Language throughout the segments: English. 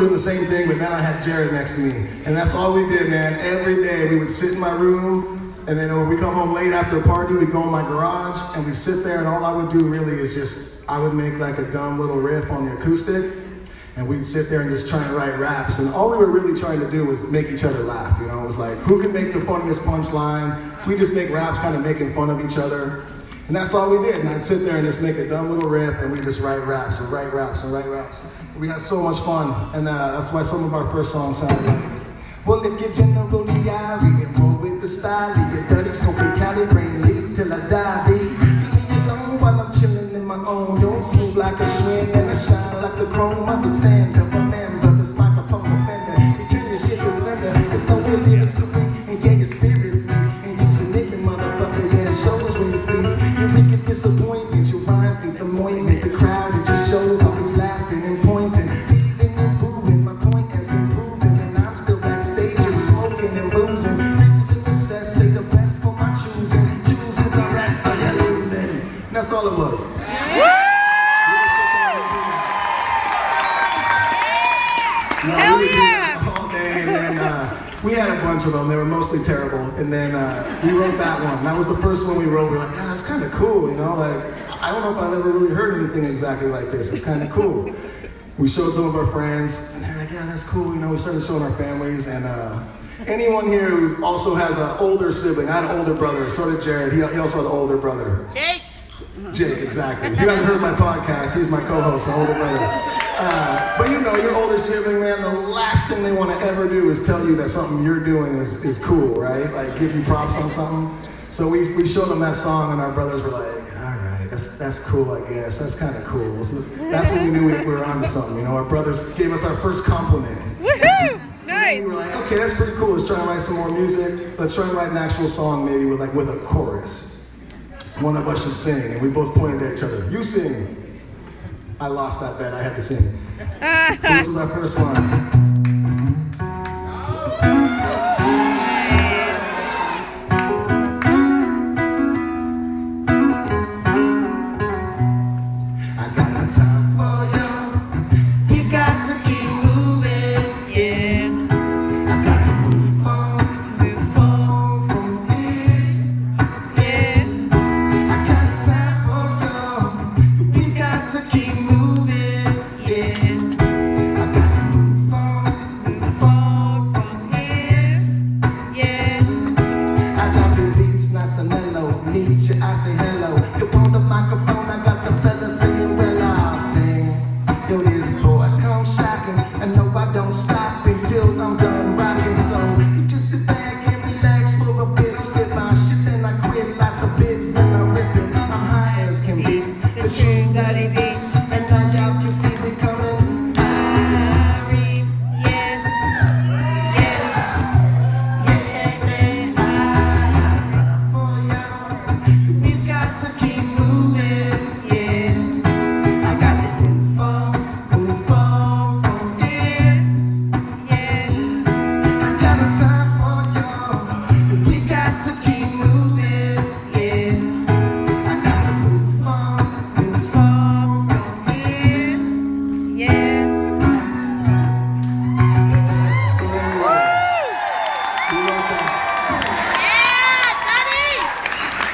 doing the same thing, but then I had Jared next to me. And that's all we did, man. Every day we would sit in my room, and then when we come home late after a party, we'd go in my garage, and we'd sit there, and all I would do really is just, I would make like a dumb little riff on the acoustic, and we'd sit there and just try and write raps. And all we were really trying to do was make each other laugh, you know? It was like, who can make the funniest punchline? We just make raps kind of making fun of each other. And that's all we did. And I'd sit there and just make a dumb little riff, and we just write raps and write raps and write raps. We had so much fun, and that's why some of our first songs sounded like it. Well, if you're generally we can roll with the style. You're dirty, smoking Cali, brain leak till I die, baby. Leave me alone while I'm chilling in my own. Don't smooth like a swing and I shine like the chrome. Understand to remember this microphone offender. You turn your shit to sender. It's no real lyrics to read, and yeah, your spirit's me. And using it, motherfucker, yeah, it shows when you speak. You make a disappointment, your rhymes need some ointment. The crowd, it just shows always laughing and pointing. Leaving and booing, my point has been proven. And I'm still backstage and smoking and boozing. Refusing the cess, say the best for my choosing. Choosing the rest, so you're losing. And that's all it was. Hell yeah! All day, and then we had a bunch of them. They were mostly terrible, and then we wrote that one. That was the first one we wrote. We were like, yeah, that's kind of cool, you know? Like, I don't know if I've ever really heard anything exactly like this. It's kind of cool. We showed some of our friends, and they're like, yeah, that's cool. You know, we started showing our families, and anyone here who also has an older sibling. I had an older brother. So did Jared. He also had an older brother. Jake, exactly. If you haven't heard my podcast, he's my co-host, my older brother. But you know, your older sibling, man, the last thing they want to ever do is tell you that something you're doing is cool, right? Like, give you props on something. So we showed them that song, and our brothers were like, all right, that's cool, I guess. That's kind of cool. So that's when we knew we were onto something, you know? Our brothers gave us our first compliment. Woohoo! Nice! We were like, okay, that's pretty cool. Let's try and write some more music. Let's try and write an actual song, maybe with a chorus. One of us should sing, and we both pointed at each other. You sing. I lost that bet. I had to sing. So this was our first one. I say hello. You on the microphone, I got the fella singing, well, oh, damn. Yo, this boy come shocking. I know I don't stop until I'm done rocking. So you just sit back and relax for a bit. Spit my shit, then I quit like the biz and I rip it. I'm high as can be. The true Duddy beat. And now y'all can see me coming.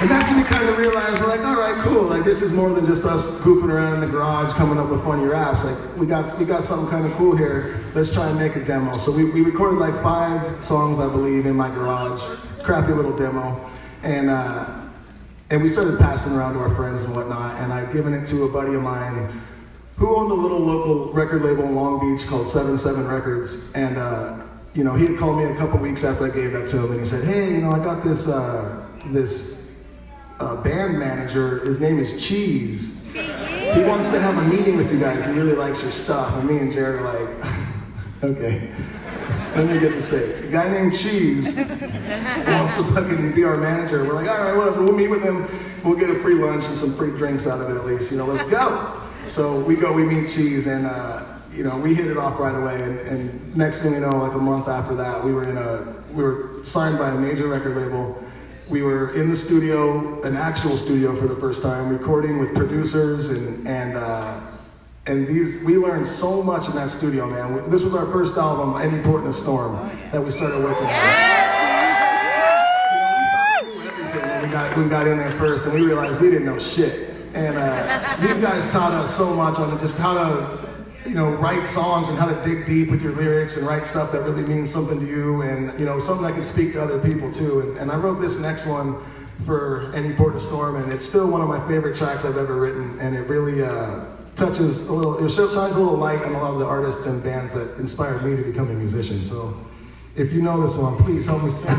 And that's when we kind of realized, we're like, all right, cool. Like, this is more than just us goofing around in the garage, coming up with funny raps. Like, we got something kind of cool here. Let's try and make a demo. So we recorded like 5 songs, I believe, in my garage. Crappy little demo. And we started passing around to our friends and whatnot. And I'd given it to a buddy of mine who owned a little local record label in Long Beach called 77 Records. And, you know, he had called me a couple weeks after I gave that to him. And he said, hey, you know, I got this band manager, his name is Cheese. He wants to have a meeting with you guys. He really likes your stuff. And me and Jared are like, okay, let me get this straight. A guy named Cheese wants to fucking be our manager. We're like, all right, whatever, we'll meet with him. We'll get a free lunch and some free drinks out of it at least. You know, let's go. So we meet Cheese, and you know, we hit it off right away. And next thing you know, like a month after that, we were signed by a major record label. We were in the studio, an actual studio for the first time, recording with producers and And we learned so much in that studio, man. This was our first album, Any Port in a Storm, that we started working on. We got in there first, and we realized we didn't know shit. And these guys taught us so much on just how to, write songs and how to dig deep with your lyrics and write stuff that really means something to you, and something that can speak to other people too. And I wrote this next one for Any Port in a Storm, and it's still one of my favorite tracks I've ever written. And it really touches a little, it shines a little light on a lot of the artists and bands that inspired me to become a musician. So if you know this one, please help me sing.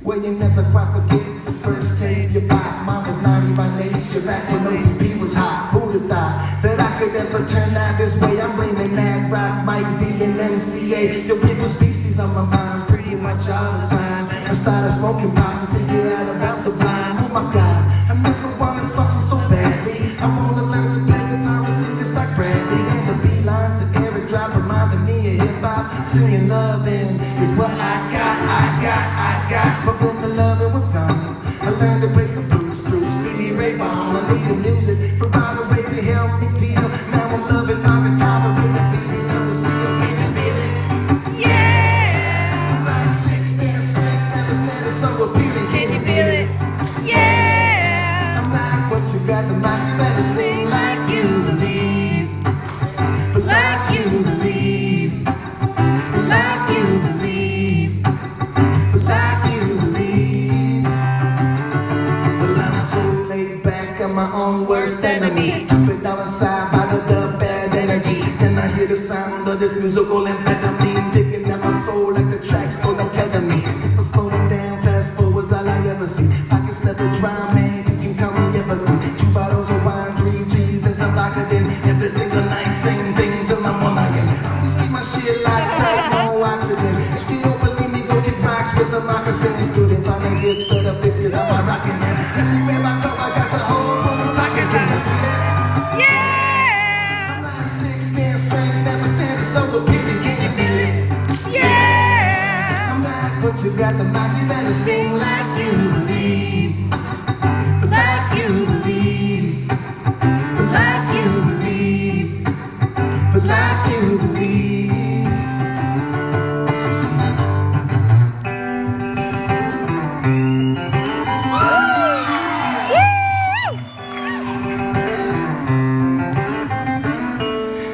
Well, you never quite forget the first tape you bought. Mine was naughty by nature, back when OPP was hot. Who'd have thought that I could ever turn out this way? I'm blaming Mad Rock, Mike D, and MCA. Your big was beasties on my mind pretty much all the time. I started smoking pot and thinking out about Sublime. Oh my God, I never wanted something so badly. I wanna learn to play guitar and sing just like Bradley. And the B-lines and Eric drop reminded me of hip-hop. Singing loving is what I got. But when the loving was gone, I learned to break the blues through Stevie Ray Vaughan. I needed music for Ronald Raising, help me deal. Now I'm loving my guitar, but with the beating of the seal. Can you feel it? Yeah. Like 16 strings, never said it's so appealing. Can you feel it? Yeah. I'm like, what you got the mic, you better sing like you believe. But like you believe. Like you believe. But like you believe. Well, I'm so laid back, I'm my own worst enemy. Keep it down inside by the bad energy. Then I hear the sound of this musical amphetamine digging at my soul like the tracks for the ketamine. If I slow them down, fast forward's all I ever see. Pockets never dry, man, you can call me evergreen. 2 bottles of wine, 3 teas, and some vodka. Then every single night, same thing till I'm on again. Always keep my shit locked tight, no oxygen. If you don't believe me, go get rocks with some moccasins. Good and fun and get stood up this, cause I'm a rockin' man. Everywhere I go, I got to hold boom, talking. Yeah. Like 16 strings, never said it's so appealing. Can you feel it? Yeah. I'm like, what you got the mic, you better sing like you believe. Like you believe. Like you believe. But like you believe.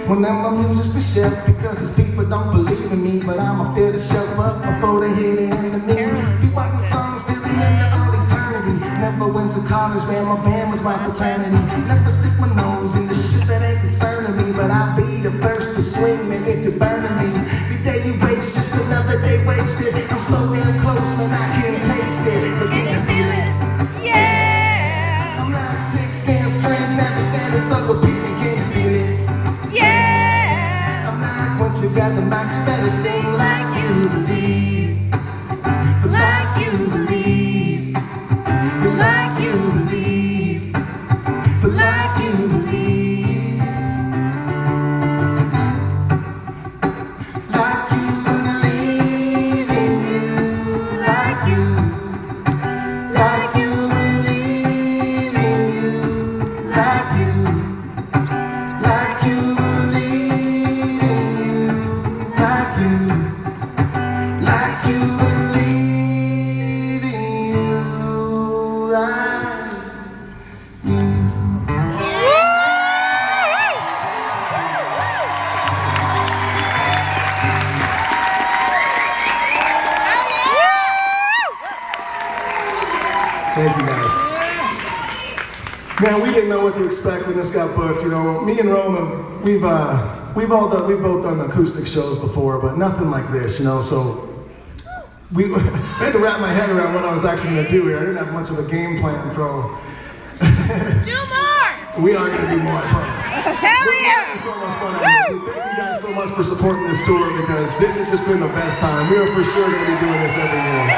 When my music's been shelved because these people don't believe in me, but I'ma fill the shelf up before they hit it into me. Be writing songs till the end of all eternity. Never went to college, man, my band was my fraternity. Never stick my nose in the shit that ain't concerning me, but I'll be the first to swing, man, if you're burning me. Every day you waste, just another day wasted. I'm so damn close, man, I can taste it. So can you feel it? Yeah. I'm like 16 strings, never said it's so appealing. Can you feel it? Yeah. I'm like, once you got the mic, you better sing like you believe. Like you believe. Like you believe. Like you believe. Like you believe in you. Like you. Like you believe in you. Like you. Like you believe in you, like you believe in you, like you. Thank you guys. Man, we didn't know what to expect when this got booked. Me and Roman, we've both done acoustic shows before, but nothing like this. So I had to wrap my head around what I was actually going to do here. I didn't have much of a game plan, so Do more. we are going to do more. I promise. Hell We're yeah. having so much fun out here. Thank you guys so much for supporting this tour, because this has just been the best time. We are for sure going to be doing this every year.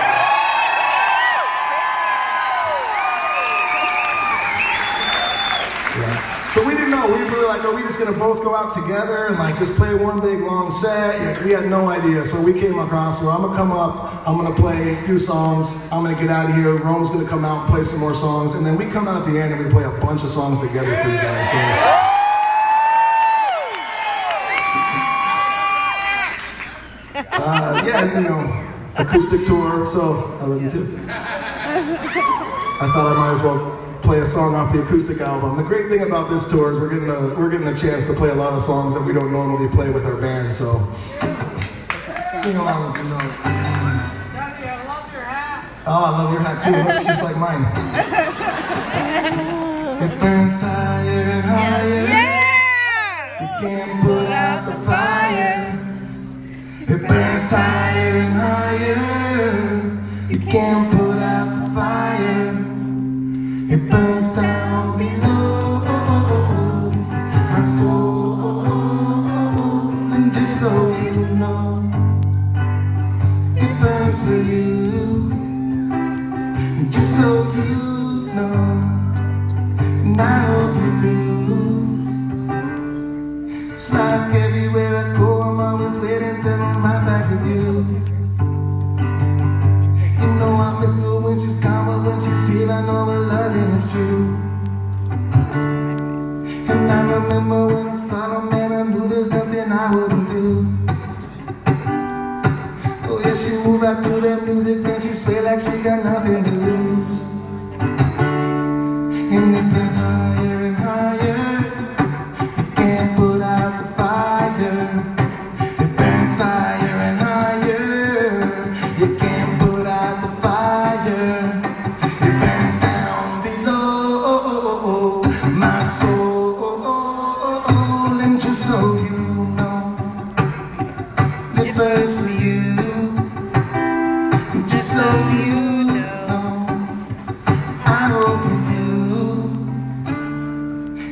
So we didn't know. We were like, are we just gonna both go out together and like just play one big long set? Yeah, we had no idea. So we came across, well, I'm gonna come up, I'm gonna play a few songs, I'm gonna get out of here, Rome's gonna come out and play some more songs, and then we come out at the end and we play a bunch of songs together for you guys. So. Yeah, you know, acoustic tour, so I love you too. I thought I might as well play a song off the acoustic album. The great thing about this tour is we're getting a chance to play a lot of songs that we don't normally play with our band, so sing along if you know. Duddy, I love your hat. Oh, I love your hat too. It looks just like mine. It burns higher and higher. Yeah! You can't put out the fire. It burns higher and higher. You can't put out the fire. It burns down below my soul. And just so you know, it burns for you. And just so you know, and I hope you do. It's like everywhere I go, I'm always waiting till I'm right back with you. You know I miss her when she's gone, but when she's here, I know her loving is true. And I remember when I saw her, man, I knew there's nothing I wouldn't do. Oh yeah, she moved out to that music, then she sway like she got nothing to lose. And it burns higher and higher. You can't put out the fire. It burns higher and higher. You can't put out the fire. It burns down below my soul. And just so you know, it burns for you. Just so you know, I hope you do.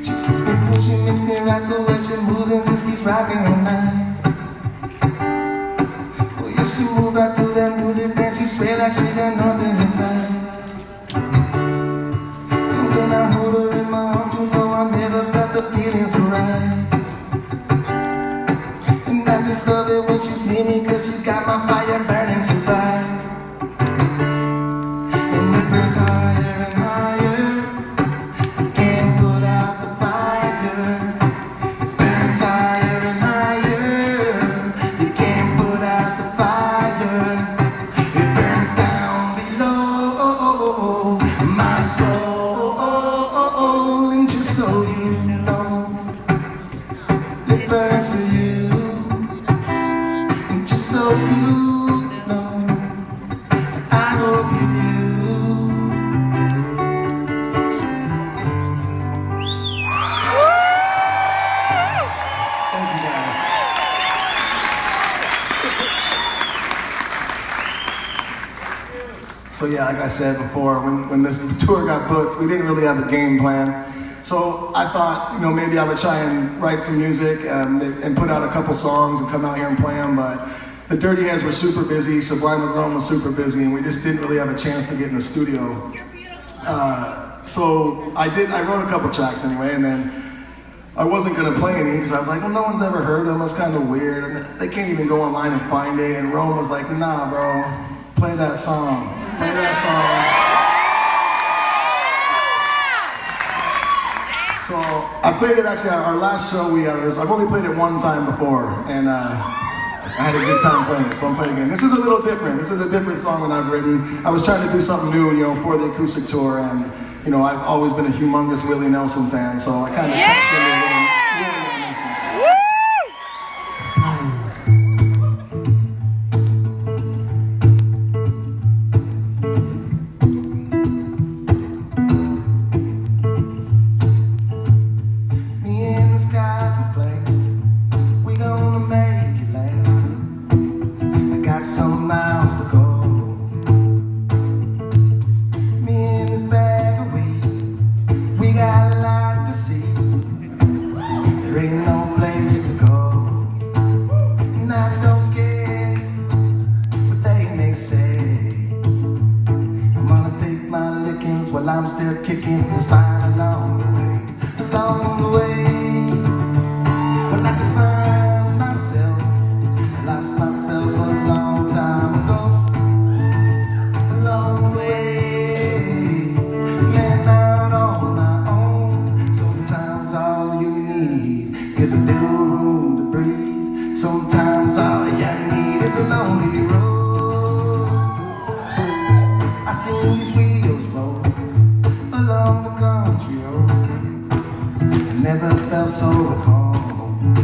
She keeps me cool, she makes me rock the way she moves and just keeps rocking all night. Oh yeah, she move out to that music, then she sway like she got nothing inside. And when I hold her in my arms, you know I never got the feeling so right. And I just love it when she's near me, cause she got my fire burning so bright. And it burns higher and higher. You can't put out the fire. It burns higher and higher. You can't put out the fire. It burns down below my soul. And just so you know, it burns for you. And just so you know, I hope you do. Thank you guys. So yeah, like I said before, when this tour got booked, we didn't really have a game plan. So I thought, you know, maybe I would try and write some music and put out a couple songs and come out here and play them, but the Dirty Heads were super busy, Sublime with Rome was super busy, and we just didn't really have a chance to get in the studio. So I wrote a couple tracks anyway, and then I wasn't gonna play any because I was like, well, no one's ever heard them, it's kind of weird, and they can't even go online and find it, and Rome was like, nah, bro, play that song, play that song. So I played it actually, our last show I've only played it one time before, and I had a good time playing it, so I'm playing it again. This is a little different. This is a different song than I've written. I was trying to do something new, you know, for the acoustic tour, and you know, I've always been a humongous Willie Nelson fan, so I kind of tapped into Willie Nelson. Me and this guy can flex. We gonna make it last. I got some miles to go. Me and this bag of weed, we got a lot to see. There ain't no place to go, and I don't care what they may say. I'm gonna take my lickings while I'm still kicking the style along the way, along the way. is a lonely road. I seen these wheels roll along the country road. I never felt so at home.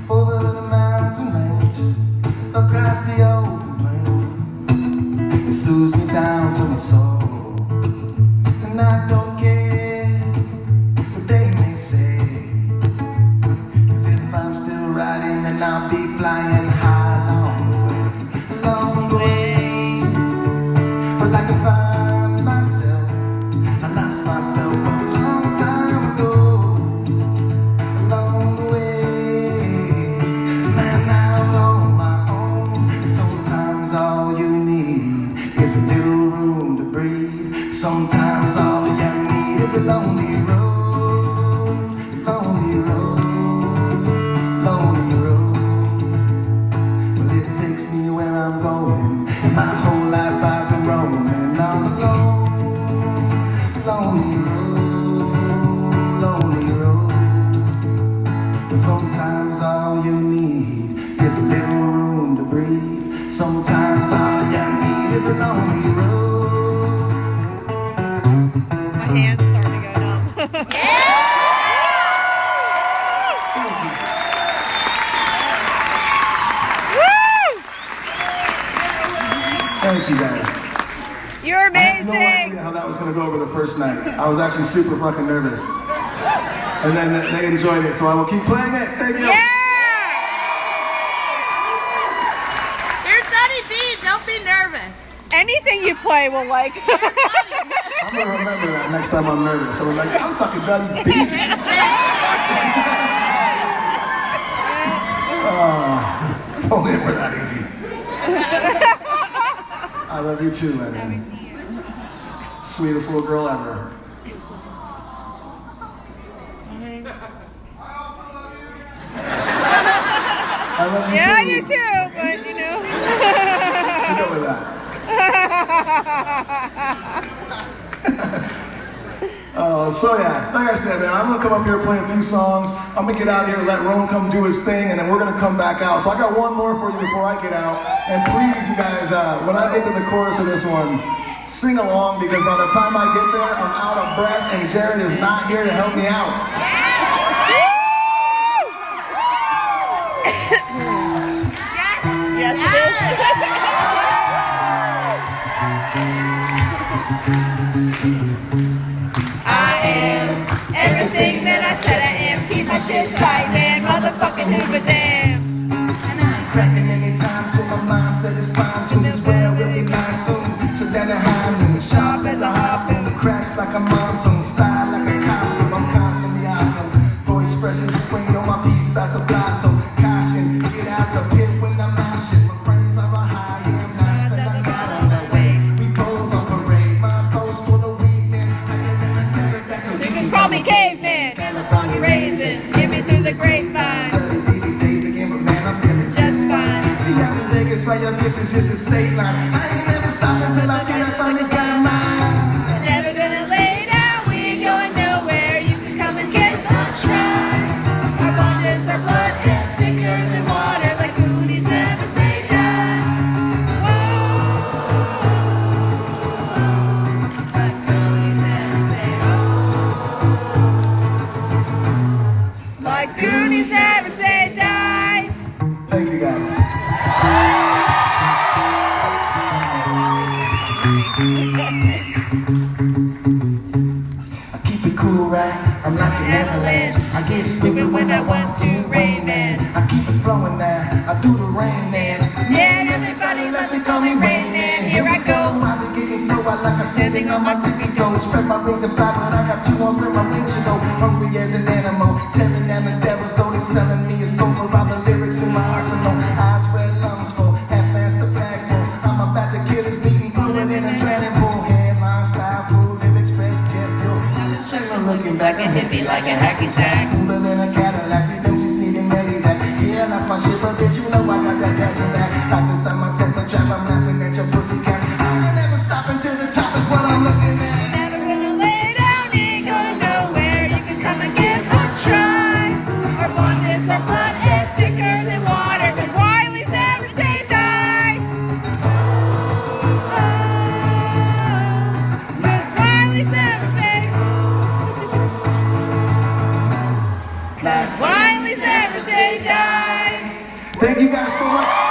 Over the mountain range, across the open plains, it soothes me down to my soul. And I don't care what they may say, 'cause if I'm still riding, then I'll be flying high along the way. But I can find myself, I lost myself a long time ago, along the way. Man, out on my own, sometimes all you need is a little room to breathe. Sometimes all you need is a lonely road, lonely road, lonely road. Well, it takes me where I'm going, and my whole life I've been roaming all alone. Lonely road, lonely road. But sometimes all you need is a little room to breathe. Sometimes all you need is a lonely road. My hands starting to go numb. Woo! Thank you guys. You're I had no amazing. idea how that was going to go over the first night. I was actually super fucking nervous. And then they enjoyed it, so I will keep playing it. Thank you. Yeah! You're Duddy B, don't be nervous. Anything you play will like. I'm going to remember that next time I'm nervous. I'm like, I'm fucking Duddy B. Only it were that easy. I love you too, Lenny. Sweetest little girl ever. I love you Yeah, I too. do too, but you know. You go with that. So yeah, like I said, man, I'm gonna come up here, play a few songs. I'm gonna get out here, let Rome come do his thing, and then we're gonna come back out. So I got one more for you before I get out. And please, you guys, when I get to the chorus of this one, sing along, because by the time I get there, I'm out of breath, and Jared is not here to help me out. Yes, it is. I am everything that I said I am. Keep my shit tight, man. Motherfucking Hoover Dam. And I ain't cracking anytime, so my mind said it's fine to this world will be nice soon. So then I high noon, sharp as a harpoon, crash like a monsoon, style like a costume. I'm constantly awesome, voice fresh as spring, yo, my beats about to blossom. Caution, get out the pit when I'm moshing. My friends are a high, yeah, I'm nice and I got on that way. We pose on parade, my pose for the week, man. Higher than a pterodactyl. You can call me caveman. California raisin. Give me through the grapevine. Dirty baby days again, but man, I'm feeling Just fine. We out in Vegas, right your bitches just a state line. I ain't never stopping till I get up on the ground mine. Never gonna lay down. We ain't going nowhere. You can come and get the try. Our bond is our blood and thicker than water. Like goonies never say die. Whoa. Like goonies never say oh. Like goonies never say die. Thank you guys. I keep it cool, right? I'm like an avalanche. I get stupid when I want to, Rain Man. I keep it flowing now. I do the rain dance. Yeah, everybody loves me, call me Rain Man. Here I go. I be getting so I like I'm standing on my tippy toes. Spread my wings and fly, but I got two arms where my wings should go. Hungry as an animal, tearing down the devils, though they selling me a soul for all the lyrics in my arsenal. Eyes red, lungs full, half-assed the flagpole. I'm about to kill this beating, pull it in a training pool. Headline style, full lyrics, best jet fuel. Looking back and hit me like a hacky sack. Smoother than a Cadillac, the she's needing ready that. Yeah, that's my shit, but bitch, you know I got that dash in back. Like inside my techno trap, I'm laughing at your pussy cat. I ain't never stop until the top is what I'm looking at. Never gonna lay down, ain't going nowhere. You can come and give a try. Our bond is our blood and thicker than water. 'Cause why so much.